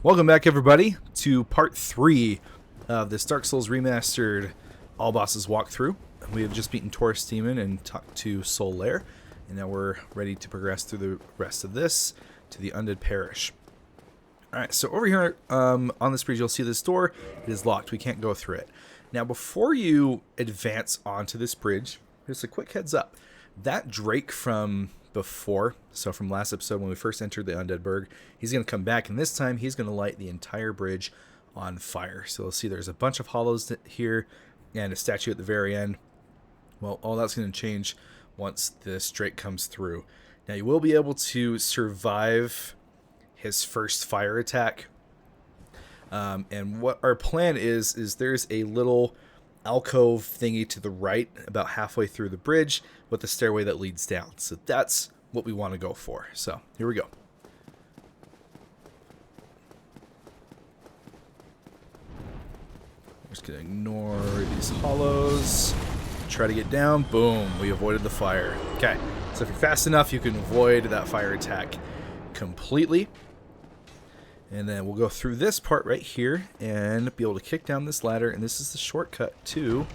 Welcome back, everybody, to part 3 of this Dark Souls Remastered All Bosses walkthrough. We have just beaten Taurus Demon and talked to Soul Lair, and now we're ready to progress through the rest of this to the Undead Parish. Alright, so over here on this bridge, you'll see this door. It is locked. We can't go through it. Now, before you advance onto this bridge, just a quick heads up. That Drake from before, so from last episode when we first entered the Undead Burg, he's going to come back, and this time he's going to light the entire bridge on fire. So you'll see there's a bunch of hollows here and a statue at the very end. Well, all that's going to change once this Drake comes through. Now, you will be able to survive his first fire attack. And what our plan is there's a little alcove thingy to the right about halfway through the bridge with the stairway that leads down. So that's what we want to go for. So here we go. We're just going to ignore these hollows. Try to get down. Boom. We avoided the fire. Okay. So if you're fast enough, you can avoid that fire attack completely. And then we'll go through this part right here and be able to kick down this ladder. And this is the shortcut to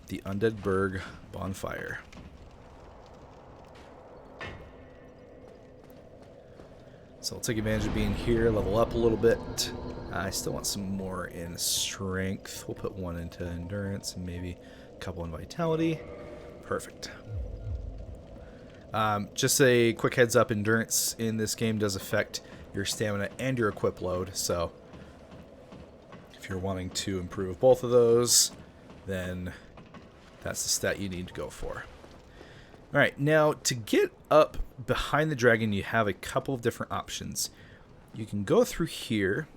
the Undead Burg bonfire. So I'll take advantage of being here, level up a little bit. I still want some more in strength. We'll put one into endurance and maybe a couple in vitality. Perfect. Just a quick heads up, endurance in this game does affect your stamina and your equip load, so if you're wanting to improve both of those, then that's the stat you need to go for. Alright, now to get up behind the dragon, you have a couple of different options. You can go through here,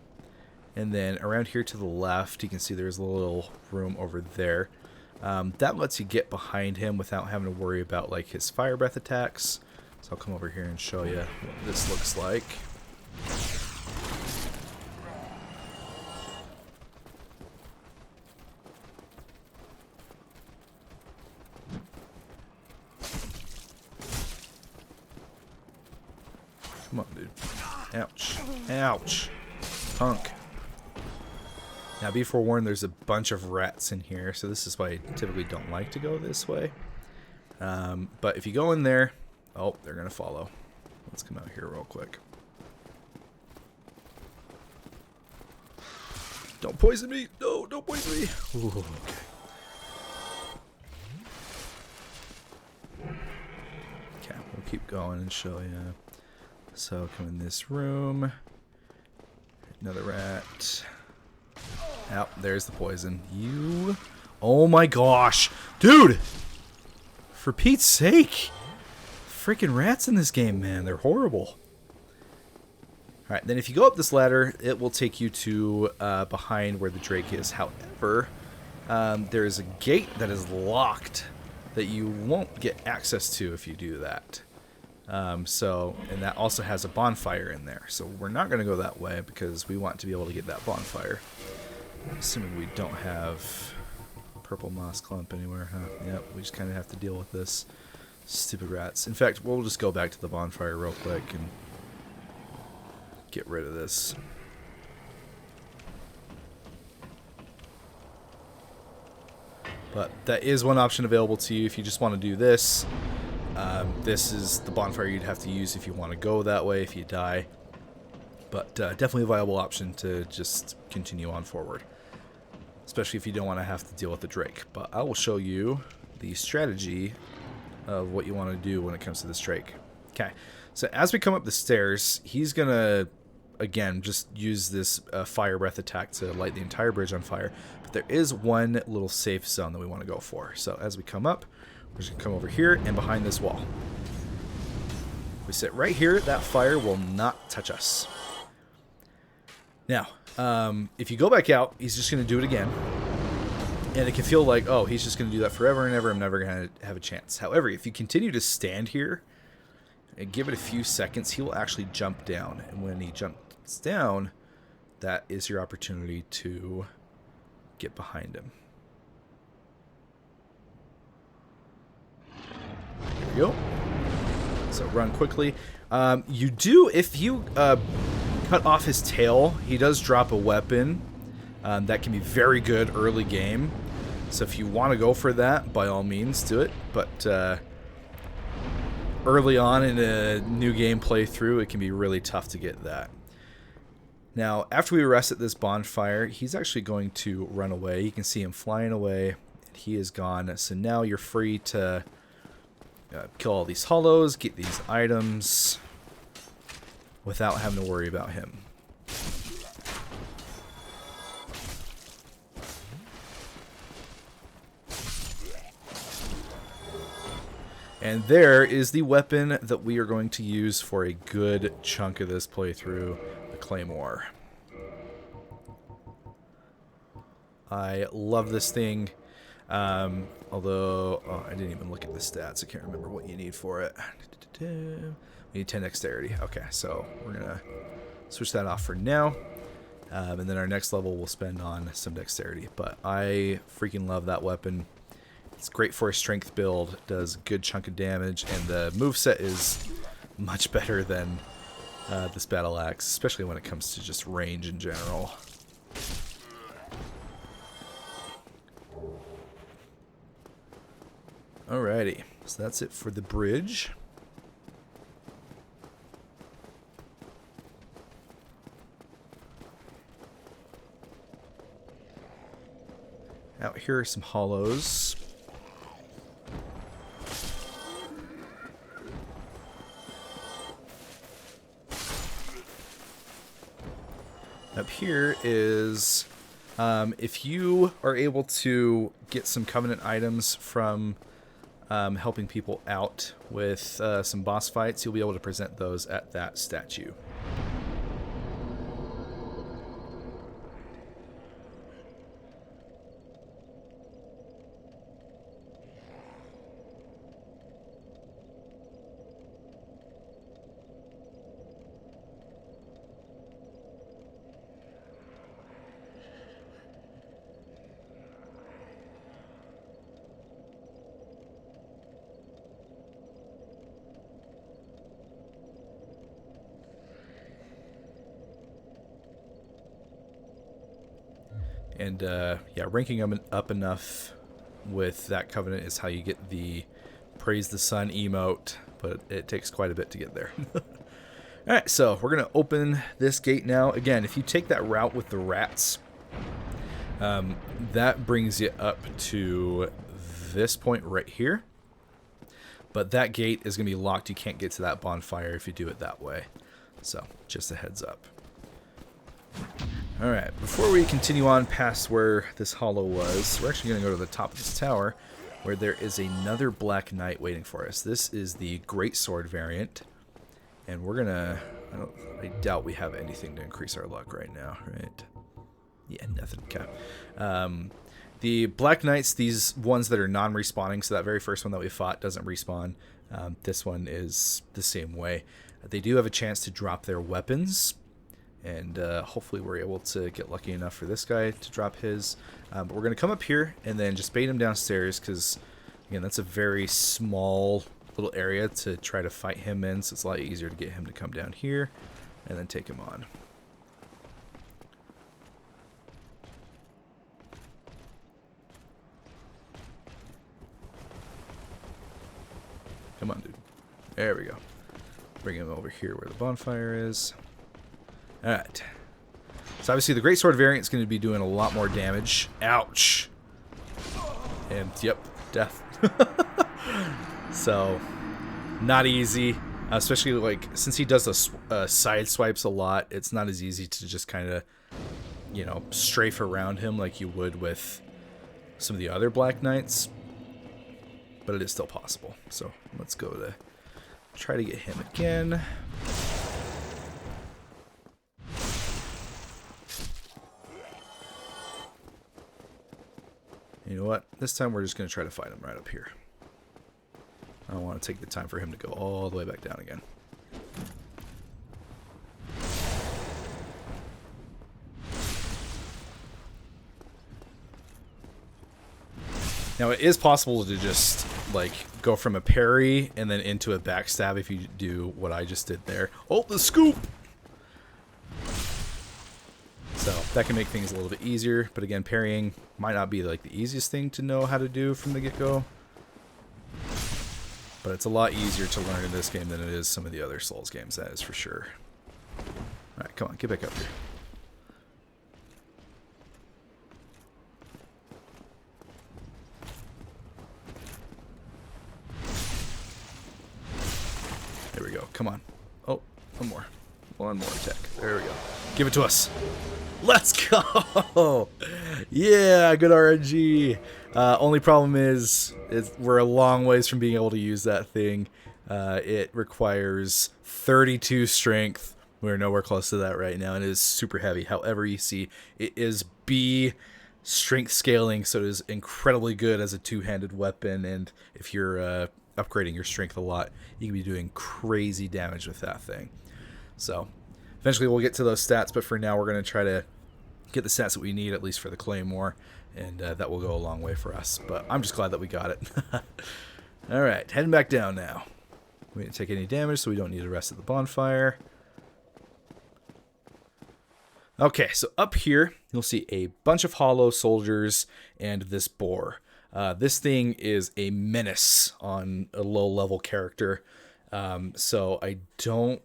and then around here to the left, you can see there's a little room over there. That lets you get behind him without having to worry about like his fire breath attacks. So I'll come over here and show you what this looks like. Come on, dude. Ouch. Ouch. Punk. Now, be forewarned, there's a bunch of rats in here, so this is why I typically don't like to go this way. But if you go in there... Oh, they're going to follow. Let's come out here real quick. Don't poison me! No, don't poison me! Ooh, okay. Okay, we'll keep going and show you. So, come in this room. Another rat. Oh, there's the poison. You... Oh my gosh! Dude! For Pete's sake! Freaking rats in this game, man. They're horrible. Alright, then if you go up this ladder, it will take you to behind where the Drake is. However, there is a gate that is locked that you won't get access to if you do that. And that also has a bonfire in there. So we're not going to go that way because we want to be able to get that bonfire. Assuming we don't have purple moss clump anywhere, huh? Yep, we just kind of have to deal with this. Stupid rats. In fact, we'll just go back to the bonfire real quick and get rid of this. But that is one option available to you if you just want to do this. This is the bonfire you'd have to use if you want to go that way if you die. But definitely a viable option to just continue on forward. Especially if you don't want to have to deal with the Drake. But I will show you the strategy of what you want to do when it comes to this Drake. Okay, so as we come up the stairs, he's going to, again, just use this fire breath attack to light the entire bridge on fire. But there is one little safe zone that we want to go for. So as we come up, we're just going to come over here and behind this wall. If we sit right here, that fire will not touch us. Now, if you go back out, he's just going to do it again. And it can feel like, oh, he's just going to do that forever and ever. I'm never going to have a chance. However, if you continue to stand here and give it a few seconds, he will actually jump down. And when he jumps down, that is your opportunity to get behind him. There we go. So run quickly. You do, if you cut off his tail, he does drop a weapon that can be very good early game. So if you want to go for that, by all means, do it. But early on in a new game playthrough, it can be really tough to get that. Now, after we rest at this bonfire, he's actually going to run away. You can see him flying away. He is gone. So now you're free to kill all these hollows, get these items without having to worry about him. And there is the weapon that we are going to use for a good chunk of this playthrough, the Claymore. I love this thing, although I didn't even look at the stats. I can't remember what you need for it. We need 10 dexterity. Okay, so we're going to switch that off for now. And then our next level we'll spend on some dexterity. But I freaking love that weapon. It's great for a strength build, does a good chunk of damage, and the moveset is much better than this battle axe, especially when it comes to just range in general. Alrighty, so that's it for the bridge. Out here are some hollows. Up here is, if you are able to get some Covenant items from helping people out with some boss fights, you'll be able to present those at that statue. And yeah, ranking them up enough with that Covenant is how you get the Praise the Sun emote, but it takes quite a bit to get there. Alright, so we're going to open this gate now. Again, if you take that route with the rats, that brings you up to this point right here. But that gate is going to be locked. You can't get to that bonfire if you do it that way. So, just a heads up. Alright, before we continue on past where this hollow was, we're actually going to go to the top of this tower, where there is another Black Knight waiting for us. This is the Great Sword variant, and we're going to... I doubt we have anything to increase our luck right now, right? Yeah, nothing. Okay. The Black Knights, these ones that are non-respawning, so that very first one that we fought doesn't respawn. This one is the same way. They do have a chance to drop their weapons, and hopefully we're able to get lucky enough for this guy to drop his. But we're going to come up here and then just bait him downstairs because, again, that's a very small little area to try to fight him in. So it's a lot easier to get him to come down here and then take him on. Come on, dude. There we go. Bring him over here where the bonfire is. Alright. So obviously the Great Sword variant is going to be doing a lot more damage. Ouch! And, yep, death. So, not easy. Especially, like, since he does the side swipes a lot, it's not as easy to just kind of, you know, strafe around him like you would with some of the other Black Knights. But it is still possible. So, let's go to try to get him again. You know what? This time we're just going to try to fight him right up here. I don't want to take the time for him to go all the way back down again. Now, it is possible to just, like, go from a parry and then into a backstab if you do what I just did there. Oh, the scoop! So that can make things a little bit easier, but again, parrying might not be like the easiest thing to know how to do from the get-go. But it's a lot easier to learn in this game than it is some of the other Souls games, that is for sure. Alright, come on, get back up here. There we go, come on. Oh, one more. One more attack. There we go. Give it to us. Let's go! Yeah, good RNG. Only problem is we're a long ways from being able to use that thing. It requires 32 strength. We're nowhere close to that right now, and it is super heavy. However, you see, it is B strength scaling, so it is incredibly good as a two-handed weapon, and if you're upgrading your strength a lot, you can be doing crazy damage with that thing. So, eventually we'll get to those stats, but for now we're going to try to get the stats that we need, at least for the Claymore, and that will go a long way for us. But I'm just glad that we got it. Alright, heading back down now. We didn't take any damage, so we don't need the rest of the bonfire. Okay, so up here, you'll see a bunch of hollow soldiers and this boar. This thing is a menace on a low-level character. So I don't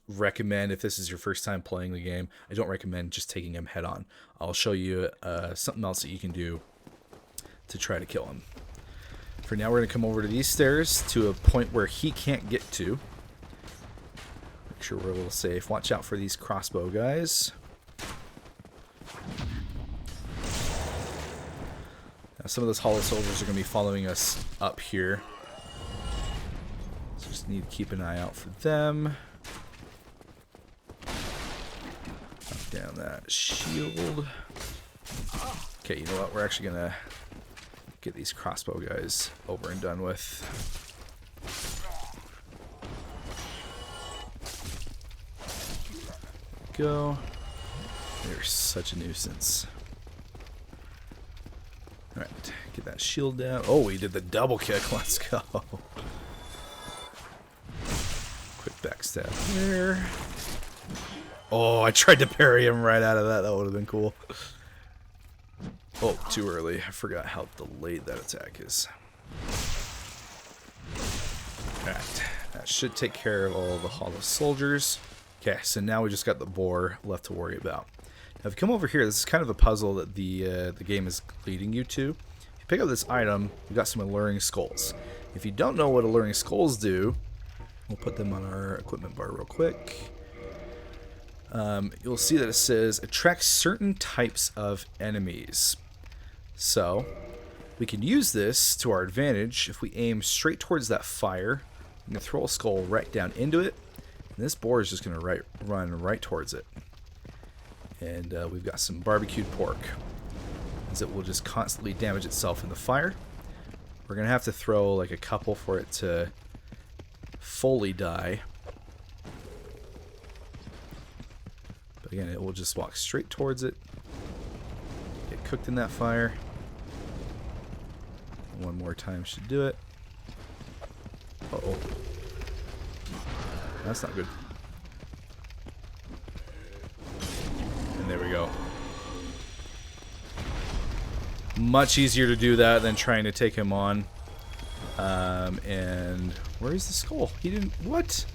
recommend, if this is your first time playing the game, I don't recommend just taking him head on. I'll show you something else that you can do to try to kill him. For now, we're going to come over to these stairs to a point where he can't get to. Make sure we're a little safe. Watch out for these crossbow guys. Now, some of those hollow soldiers are going to be following us up here. So just need to keep an eye out for them. Knock down that shield. Okay, you know what? We're actually going to get these crossbow guys over and done with. Go. They're such a nuisance. Alright, get that shield down. Oh, we did the double kick. Let's go. Quick backstab there. Oh, I tried to parry him right out of that. That would have been cool. Oh, too early. I forgot how delayed that attack is. Alright, that should take care of all the hollow soldiers. Okay, so now we just got the boar left to worry about. Now, if you come over here, this is kind of a puzzle that the game is leading you to. If you pick up this item, you've got some alluring skulls. If you don't know what alluring skulls do, we'll put them on our equipment bar real quick. You'll see that it says, attract certain types of enemies. So, we can use this to our advantage if we aim straight towards that fire. We can throw a skull right down into it, and this boar is just going to run right towards it. And we've got some barbecued pork, as it will just constantly damage itself in the fire. We're going to have to throw like a couple for it to fully die. But again, it will just walk straight towards it, get cooked in that fire. One more time should do it. Uh-oh. That's not good. And there we go. Much easier to do that than trying to take him on. And where's the skull? He didn't... What?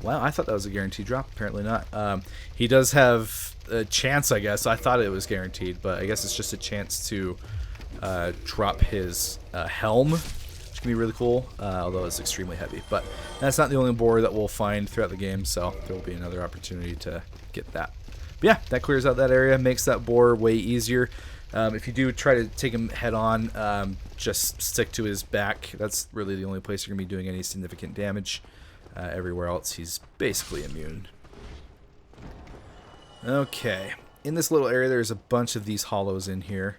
Wow, I thought that was a guaranteed drop. Apparently not. He does have a chance, I guess. I thought it was guaranteed, but I guess it's just a chance to drop his helm, which can be really cool, although it's extremely heavy. But that's not the only boar that we'll find throughout the game, so there will be another opportunity to get that. But yeah, that clears out that area, makes that boar way easier. If you do try to take him head on, just stick to his back. That's really the only place you're going to be doing any significant damage. Everywhere else, he's basically immune. Okay, in this little area, there's a bunch of these hollows in here.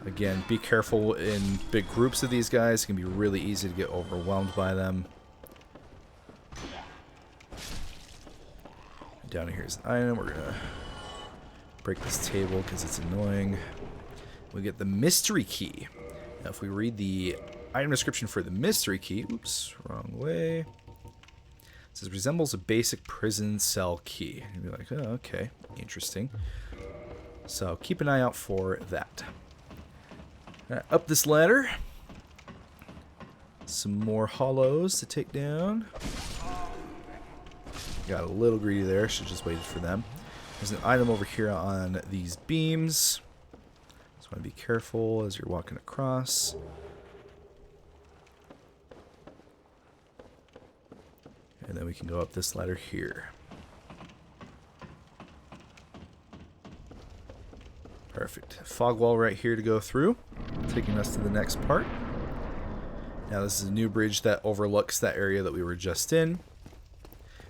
Again, be careful in big groups of these guys. It can be really easy to get overwhelmed by them. Down here's an item. We're gonna break this table because it's annoying. We get the mystery key. Now, if we read the item description for the mystery key, oops, wrong way. It says resembles a basic prison cell key. And you'd be like, oh, okay, interesting. So keep an eye out for that. All right, up this ladder. Some more hollows to take down. Got a little greedy there. Should just waited for them. There's an item over here on these beams. Just want to be careful as you're walking across. And then we can go up this ladder here. Perfect. Fog wall right here to go through, taking us to the next part. Now this is a new bridge that overlooks that area that we were just in.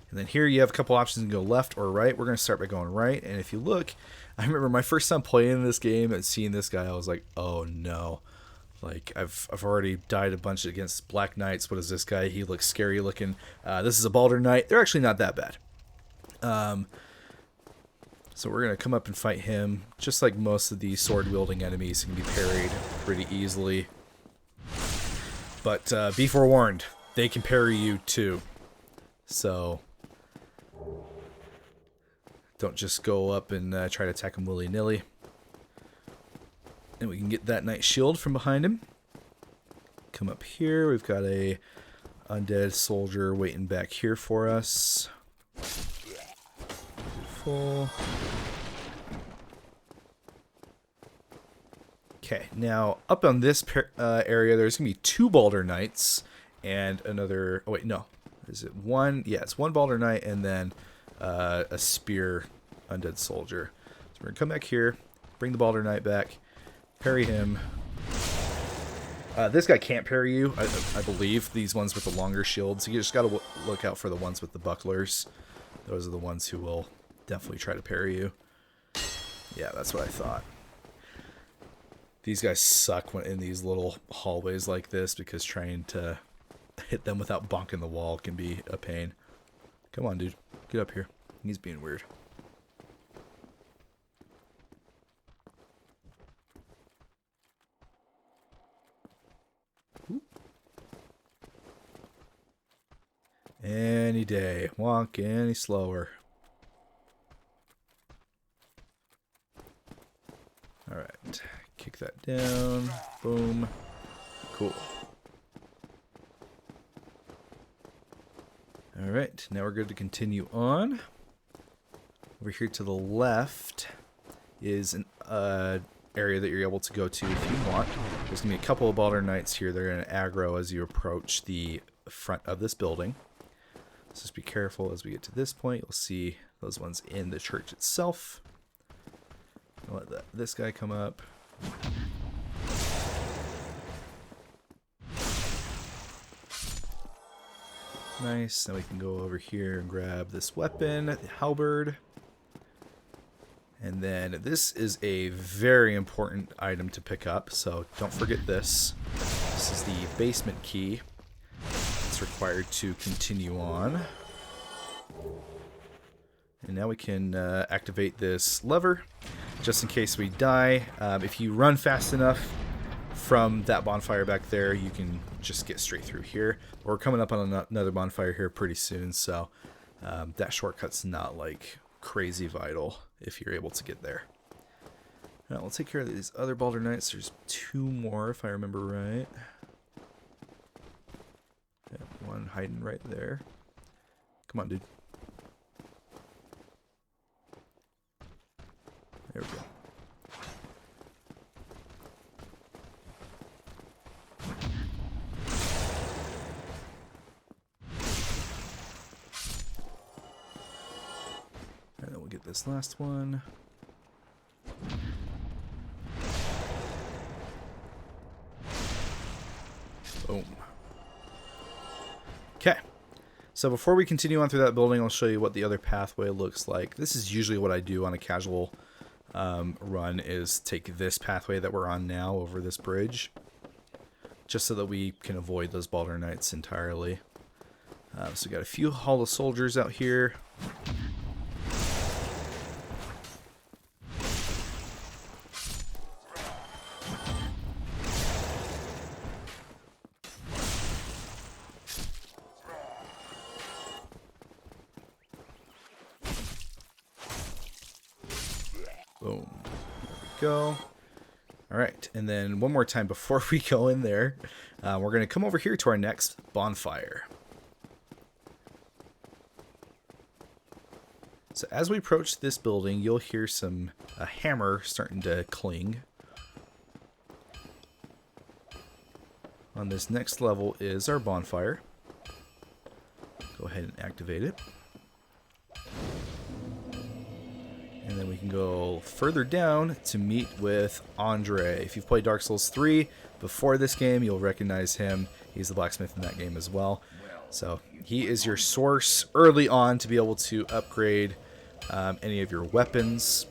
And then here you have a couple options to go left or right. We're going to start by going right. And if you look, I remember my first time playing this game and seeing this guy, I was like, oh no. Like, I've already died a bunch against Black Knights. What is this guy? He looks scary looking. This is a Balder Knight. They're actually not that bad. So we're going to come up and fight him. Just like most of the sword-wielding enemies, he can be parried pretty easily. But be forewarned, they can parry you too. So don't just go up and try to attack him willy-nilly. And we can get that knight shield from behind him. Come up here. We've got a undead soldier waiting back here for us. Beautiful. Okay, now up on this area, there's going to be 2 Balder Knights and another... Oh, wait, no. Is it one? Yeah, it's 1 Balder Knight and then a spear undead soldier. So we're going to come back here, bring the Balder Knight back, parry him. This guy can't parry you, I believe. These ones with the longer shields. You just got to look out for the ones with the bucklers. Those are the ones who will definitely try to parry you. Yeah, that's what I thought. These guys suck when in these little hallways like this because trying to hit them without bonking the wall can be a pain. Come on, dude. Get up here. He's being weird. Any day. Walk any slower. Alright. Kick that down. Boom. Cool. Alright. Now we're good to continue on. Over here to the left is an area that you're able to go to if you want. There's going to be a couple of Balder Knights here. They're going to aggro as you approach the front of this building. So just be careful as we get to this point. You'll see those ones in the church itself. I'll let this guy come up. Nice. Now we can go over here and grab this weapon, the halberd. And then this is a very important item to pick up, so don't forget this. This is the basement key. It's required to continue on. And now we can activate this lever, just in case we die. If you run fast enough from that bonfire back there, you can just get straight through here. We're coming up on another bonfire here pretty soon, so that shortcut's not like crazy vital if you're able to get there. Now we'll take care of these other Balder Knights. There's 2 more if I remember right. Yeah, one hiding right there. Come on, dude. There we go. And then we'll get this last one. Boom. Okay. So before we continue on through that building, I'll show you what the other pathway looks like. This is usually what I do on a casual run, is take this pathway that we're on now over this bridge, just so that we can avoid those Balder Knights entirely. So we got a few hollow soldiers out here. Boom. There we go. All right, and then one more time before we go in there, we're going to come over here to our next bonfire. So as we approach this building, you'll hear a hammer starting to cling. On this next level is our bonfire. Go ahead and activate it. And then we can go further down to meet with Andre. If you've played Dark Souls 3 before this game, you'll recognize him. He's the blacksmith in that game as well. So he is your source early on to be able to upgrade any of your weapons.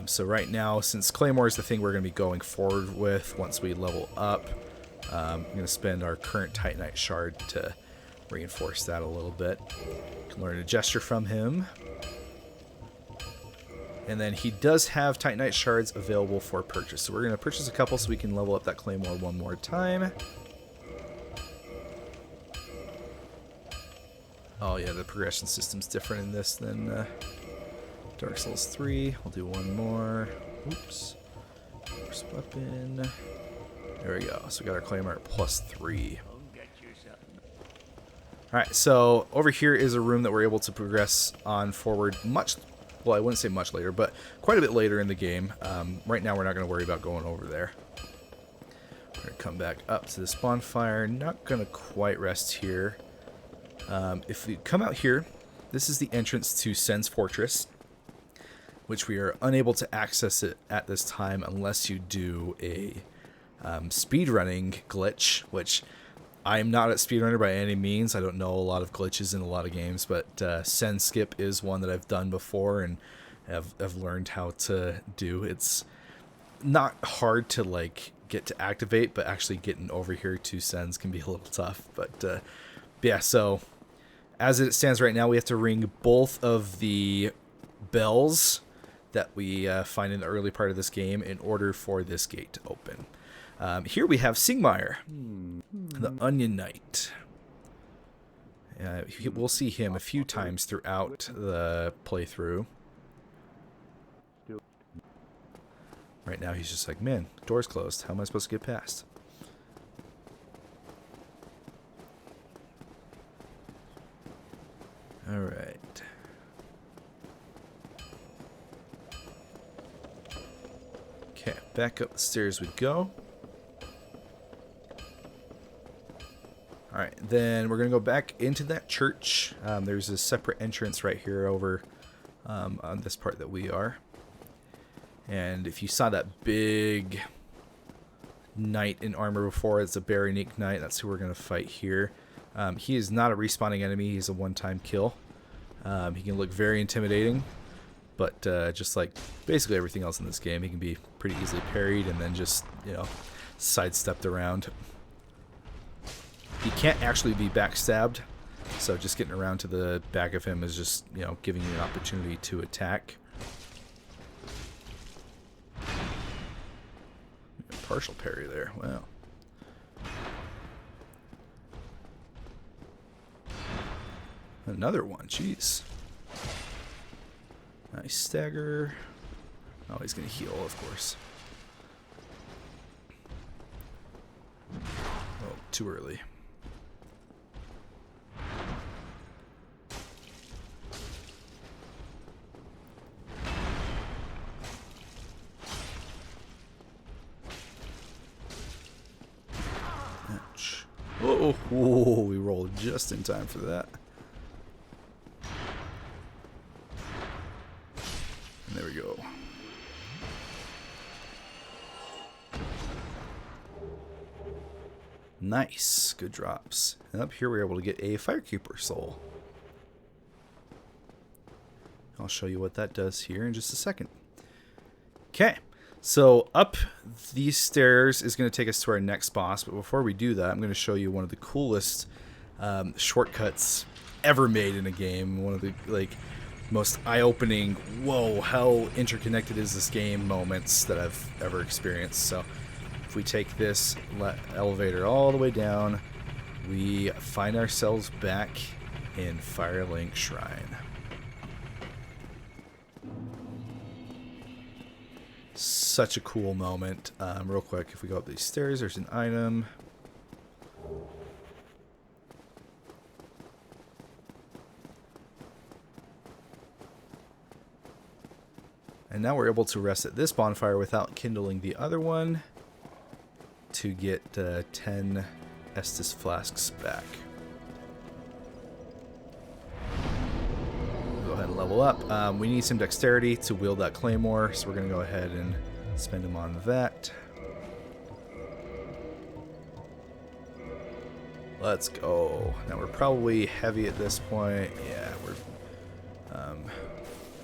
So right now, since Claymore is the thing we're going to be going forward with once we level up, I'm going to spend our current Titanite shard to reinforce that a little bit. You can learn a gesture from him. And then he does have Titanite shards available for purchase. So we're going to purchase a couple so we can level up that Claymore one more time. Oh yeah, the progression system's different in this than Dark Souls 3. We'll do one more. Oops. First weapon. There we go. So we got our Claymore at +3. Alright, so over here is a room that we're able to progress on forward much, well, I wouldn't say much later, but quite a bit later in the game. Right now we're not going to worry about going over there. We're going to come back up to this bonfire. Not going to quite rest here. If we come out here, this is the entrance to Sen's Fortress, which we are unable to access it at this time unless you do a speedrunning glitch, which I'm not a speedrunner by any means. I don't know a lot of glitches in a lot of games, but Sen Skip is one that I've done before and have learned how to do. It's not hard to like get to activate, but actually getting over here to Sen's can be a little tough. But yeah, so as it stands right now, we have to ring both of the bells that we find in the early part of this game in order for this gate to open. Here we have Singmire, the Onion Knight. We'll see him a few times throughout the playthrough. Right now he's just like, man, door's closed. How am I supposed to get past? Alright. Okay, back up the stairs we go. Alright, then we're going to go back into that church. There's a separate entrance right here over on this part that we are. And if you saw that big knight in armor before, it's a Baronique Knight. That's who we're going to fight here. He is not a respawning enemy. He's a one-time kill. He can look very intimidating, but just like basically everything else in this game, he can be pretty easily parried and then just, you know, sidestepped around. He can't actually be backstabbed, so just getting around to the back of him is just, you know, giving you an opportunity to attack. Partial parry there. Wow. Another one. Jeez. Nice stagger. Oh, he's going to heal, of course. Oh, too early. Ouch. Oh, we rolled just in time for that. And there we go. Nice. Good drops. And up here we're able to get a Firekeeper soul. I'll show you what that does here in just a second. Okay. So up these stairs is going to take us to our next boss. But before we do that, I'm going to show you one of the coolest shortcuts ever made in a game. One of the most eye-opening, whoa, how interconnected is this game moments that I've ever experienced. So if we take this elevator all the way down, we find ourselves back in Firelink Shrine. such a cool moment. Real quick, if we go up these stairs, there's an item. And now we're able to rest at this bonfire without kindling the other one to get 10 Estus flasks back. Go ahead and level up. We need some dexterity to wield that claymore, so we're going to go ahead and spend them on that. Let's go. Now we're probably heavy at this point. Yeah, we're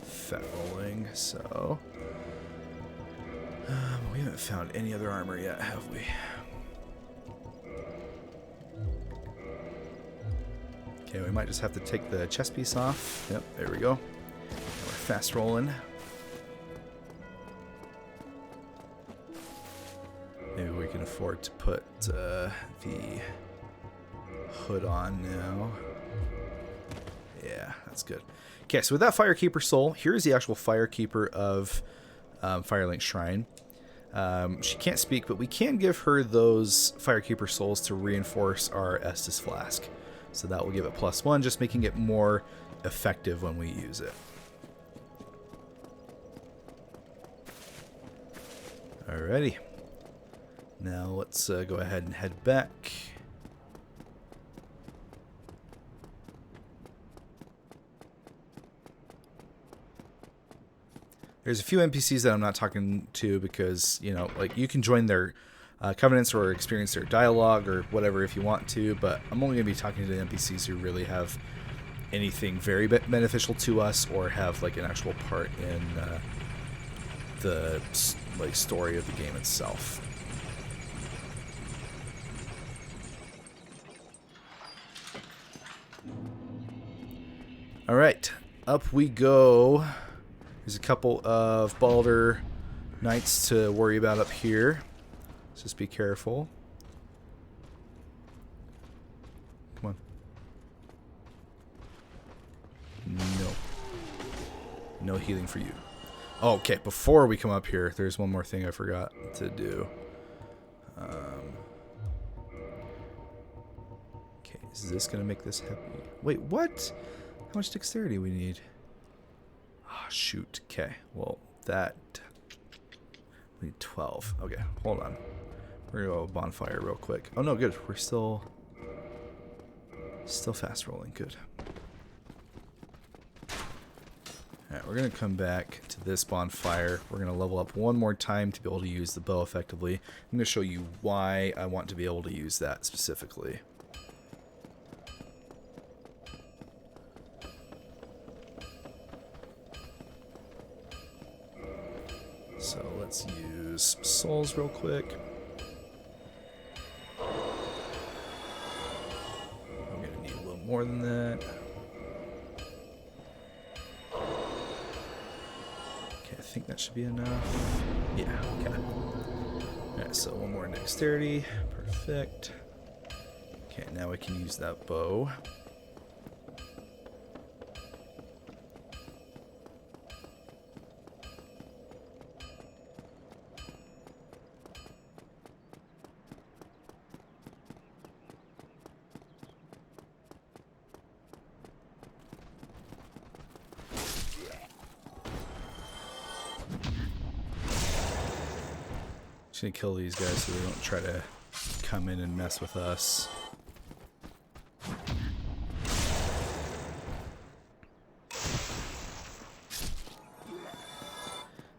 fat rolling, so we haven't found any other armor yet, have we? Okay, we might just have to take the chest piece off. Yep, there we go. Now we're fast rolling. Maybe we can afford to put the hood on now. Yeah, that's good. Okay, so with that Firekeeper soul, here's the actual Firekeeper of Firelink Shrine. She can't speak, but we can give her those Firekeeper souls to reinforce our Estus Flask. So that will give it +1, just making it more effective when we use it. Alrighty. Now let's go ahead and head back. There's a few NPCs that I'm not talking to because, you know, like you can join their covenants or experience their dialogue or whatever if you want to, but I'm only going to be talking to the NPCs who really have anything very beneficial to us or have like an actual part in the like story of the game itself. All right, up we go. There's a couple of Baldur Knights to worry about up here. Let's just be careful. Come on. No. No healing for you. Oh, okay, before we come up here, there's one more thing I forgot to do. Okay, is this going to make this happy? Wait, what? How much dexterity we need? Ah, oh, shoot. Okay, well, that... we need 12. Okay, hold on. We're going to go bonfire real quick. Oh, no, good. We're still fast rolling. Good. Alright, we're going to come back to this bonfire. We're going to level up one more time to be able to use the bow effectively. I'm going to show you why I want to be able to use that specifically. So let's use souls real quick. I'm going to need a little more than that. I think that should be enough. Yeah, okay. Alright, so one more dexterity. Perfect. Okay, now we can use that bow. Just gonna kill these guys so they don't try to come in and mess with us.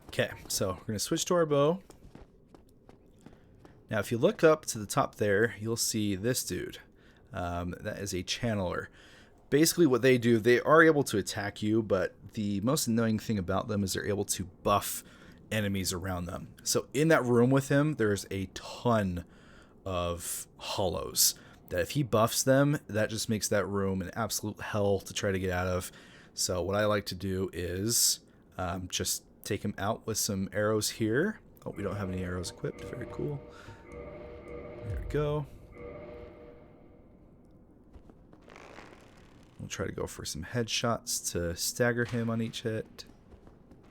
Okay, so we're gonna switch to our bow. Now if you look up to the top there, you'll see this dude. That is a channeler. Basically what they do, they are able to attack you, but the most annoying thing about them is they're able to buff enemies around them. So in that room with him, there's a ton of hollows that if he buffs them, that just makes that room an absolute hell to try to get out of. So what I like to do is just take him out with some arrows here. Oh, we don't have any arrows equipped. Very cool. There we go. We'll try to go for some headshots to stagger him on each hit.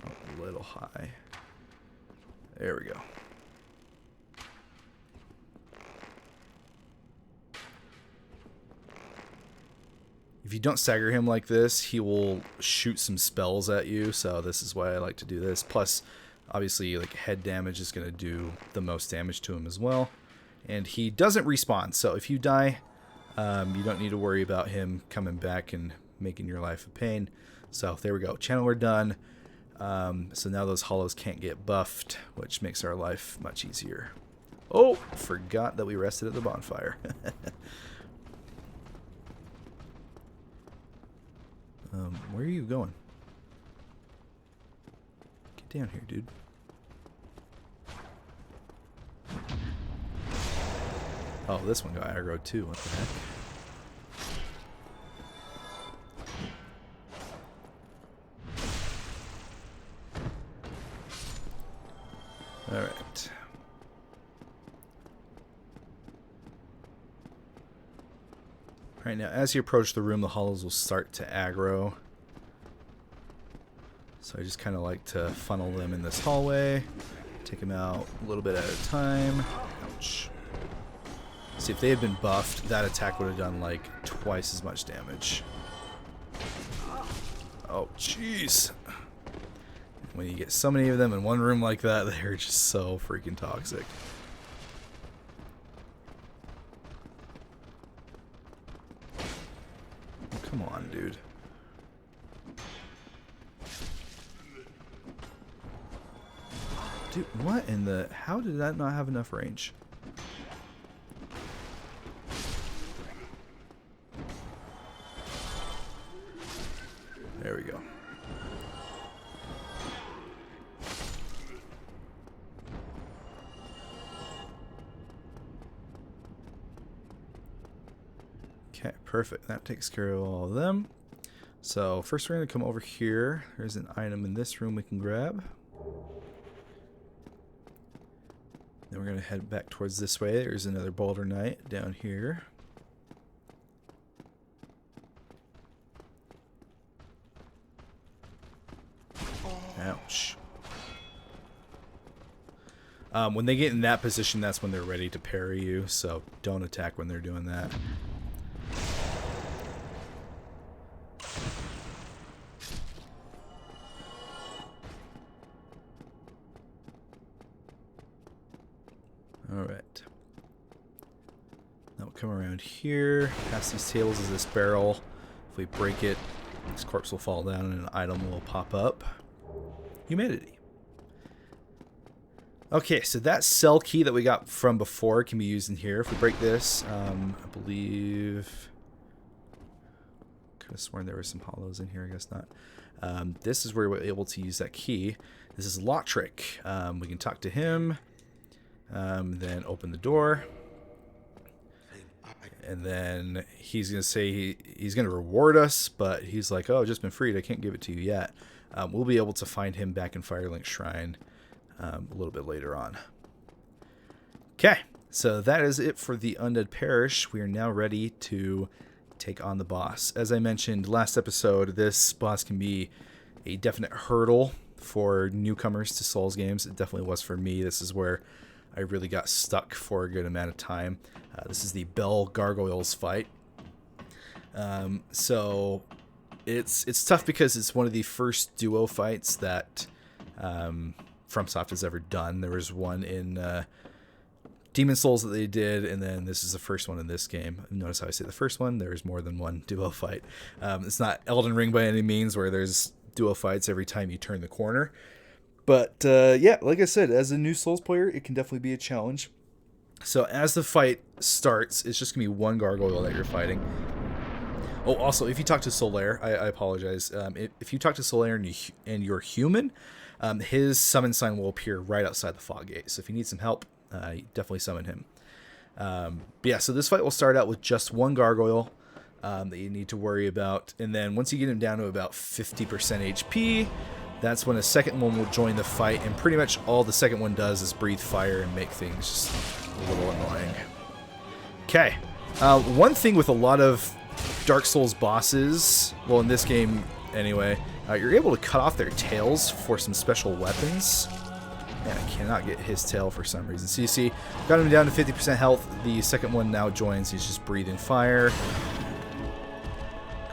Oh, a little high. There we go. If you don't stagger him like this, he will shoot some spells at you, so this is why I like to do this. Plus, obviously, like, head damage is going to do the most damage to him as well. And he doesn't respawn, so if you die, you don't need to worry about him coming back and making your life a pain. So there we go. Channeler done. So now those hollows can't get buffed, which makes our life much easier. Oh, forgot that we rested at the bonfire. Where are you going? Get down here, dude. Oh, this one got aggro too. What the heck? Alright. Alright, now as you approach the room, the hollows will start to aggro. So I just kind of like to funnel them in this hallway. Take them out a little bit at a time. Ouch. See, if they had been buffed, that attack would have done like twice as much damage. Oh, jeez. When you get so many of them in one room like that, they're just so freaking toxic. Oh, come on, dude. Dude, what in the... How did that not have enough range? There we go. Okay, perfect. That takes care of all of them. So first we're going to come over here. There's an item in this room we can grab. Then we're going to head back towards this way. There's another Boulder Knight down here. Ouch. When they get in that position, that's when they're ready to parry you, so don't attack when they're doing that. Alright. Now we'll come around here, past these tables is this barrel. If we break it, this corpse will fall down and an item will pop up. Humidity. Okay, so that cell key that we got from before can be used in here. If we break this, I believe... Could have sworn there were some hollows in here, I guess not. This is where we're able to use that key. This is Lotrick. We can talk to him. Then open the door, and then he's gonna say he's gonna reward us, but he's like, oh, I've just been freed, I can't give it to you yet. We'll be able to find him back in Firelink Shrine a little bit later on. Okay, so that is it for the Undead Parish. We are now ready to take on the boss. As I mentioned last episode, this boss can be a definite hurdle for newcomers to Souls games. It definitely was for me. This is where I really got stuck for a good amount of time. This is the Bell Gargoyles fight. So it's tough because it's one of the first duo fights that FromSoft has ever done. There was one in Demon Souls that they did, and then this is the first one in this game. Notice how I say the first one. There's more than one duo fight. It's not Elden Ring by any means, where there's duo fights every time you turn the corner. But, yeah, like I said, as a new Souls player, it can definitely be a challenge. So as the fight starts, it's just going to be one gargoyle that you're fighting. Oh, also, if you talk to Solaire, I apologize. If you talk to Solaire and you're human, his summon sign will appear right outside the fog gate. So if you need some help, you definitely summon him. But yeah, so this fight will start out with just one gargoyle that you need to worry about. And then once you get him down to about 50% HP... that's when a second one will join the fight, and pretty much all the second one does is breathe fire and make things just a little annoying. Okay, one thing with a lot of Dark Souls bosses, well in this game anyway, you're able to cut off their tails for some special weapons. Yeah, I cannot get his tail for some reason. So you see, got him down to 50% health. The second one now joins. He's just breathing fire.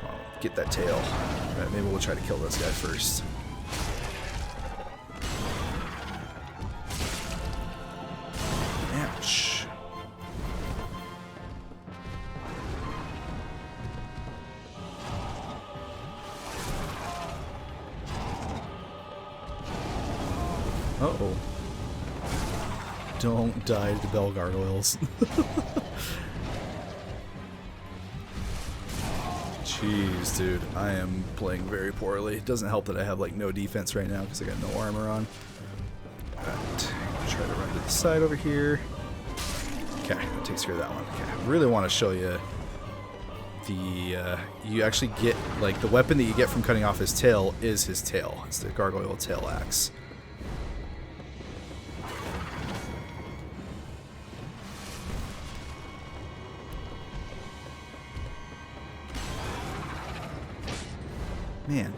Come on, get that tail. All right, maybe we'll try to kill this guy first. Ouch. Uh-oh. Don't die to the Bell Gargoyles. Jeez, dude. I am playing very poorly. It doesn't help that I have, like, no defense right now because I got no armor on. Alright. Try to run to the side over here. Okay, that takes care of that one. Okay, I really want to show you the... you actually get, like, the weapon that you get from cutting off his tail is his tail. It's the Gargoyle Tail Axe. Man,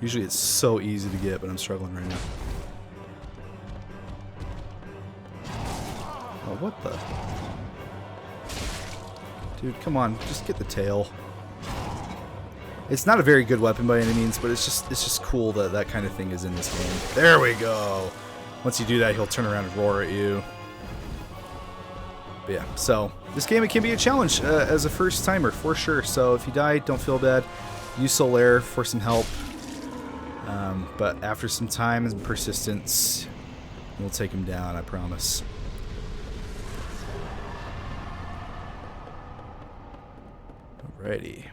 usually it's so easy to get, but I'm struggling right now. Oh, what the? Dude, come on, just get the tail. It's not a very good weapon by any means, but it's just cool that that kind of thing is in this game. There we go. Once you do that, he'll turn around and roar at you. But yeah, so this game, it can be a challenge as a first timer for sure. So if you die, don't feel bad. Use Solaire for some help, but after some time and persistence, we'll take him down, I promise. Alrighty.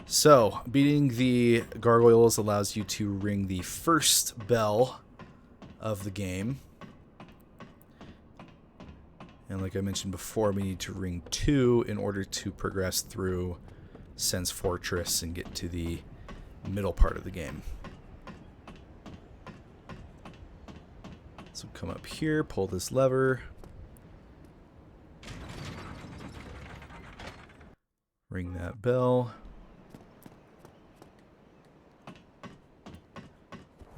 So, beating the gargoyles allows you to ring the first bell of the game. And like I mentioned before, we need to ring 2 in order to progress through Sen's Fortress and get to the middle part of the game. So come up here, pull this lever. Ring that bell.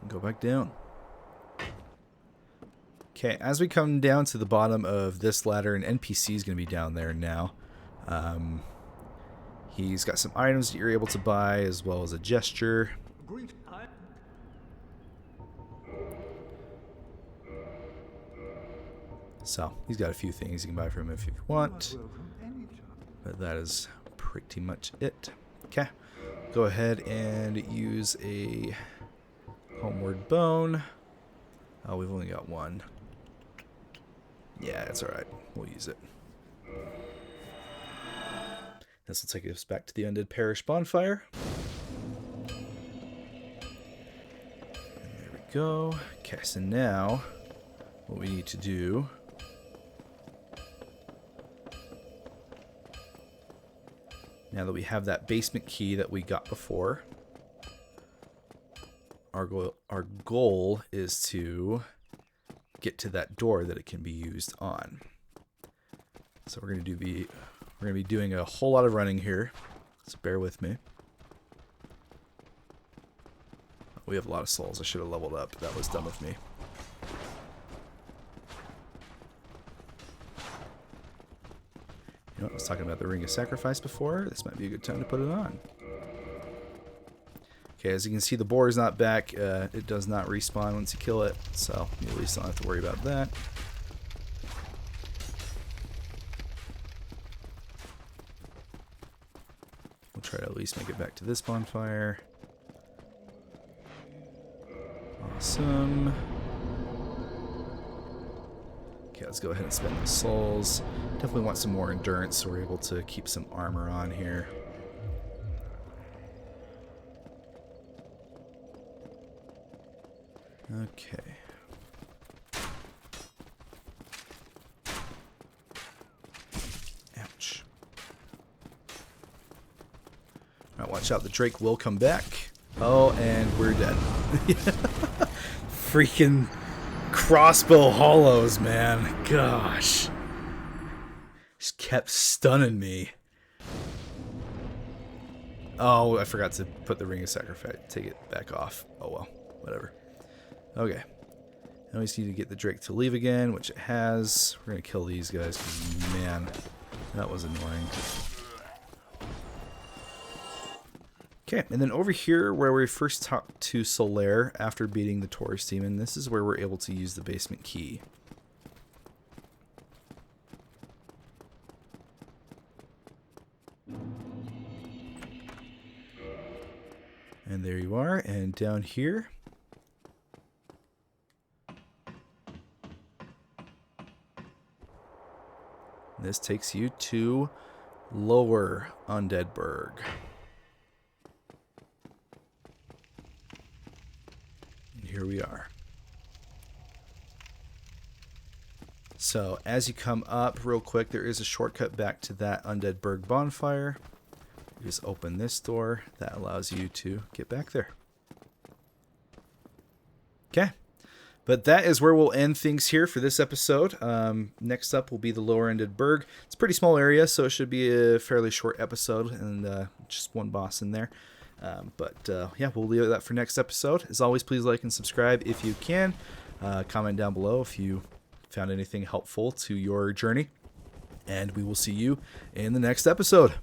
And go back down. Okay, as we come down to the bottom of this ladder, an NPC is going to be down there now. He's got some items that you're able to buy, as well as a gesture. So, he's got a few things you can buy from him if you want. But that is pretty much it. Okay, go ahead and use a homeward bone. Oh, we've only got one. Yeah, it's alright. We'll use it. This will take us back to the Undead Parish bonfire. And there we go. Okay, so now what we need to do now that we have that basement key that we got before, our goal is to get to that door that it can be used on. So we're going to be doing a whole lot of running here. So bear with me. We have a lot of souls. I should have leveled up. That was dumb of me. You know, I was talking about the Ring of Sacrifice before. This might be a good time to put it on. Okay, as you can see, the boar is not back. It does not respawn once you kill it, so you at least don't have to worry about that. We'll try to at least make it back to this bonfire. Awesome. Okay, let's go ahead and spend the souls. Definitely want some more endurance so we're able to keep some armor on here. Okay. Ouch. Alright, watch out. The Drake will come back. Oh, and we're dead. Freaking crossbow hollows, man. Gosh. Just kept stunning me. Oh, I forgot to put the Ring of Sacrifice. Take it back off. Oh well, whatever. Okay. Now we just need to get the Drake to leave again, which it has. We're going to kill these guys because, man, that was annoying. Okay, and then over here where we first talked to Solaire after beating the Taurus Demon, this is where we're able to use the basement key. And there you are, and down here, this takes you to Lower Undeadburg. And here we are. So as you come up real quick, there is a shortcut back to that Undeadburg bonfire. You just open this door. That allows you to get back there. Okay. But that is where we'll end things here for this episode. Next up will be the Lower Undeadburg. It's a pretty small area, so it should be a fairly short episode and just one boss in there. Yeah, we'll leave that for next episode. As always, please like and subscribe if you can. Comment down below if you found anything helpful to your journey. And we will see you in the next episode.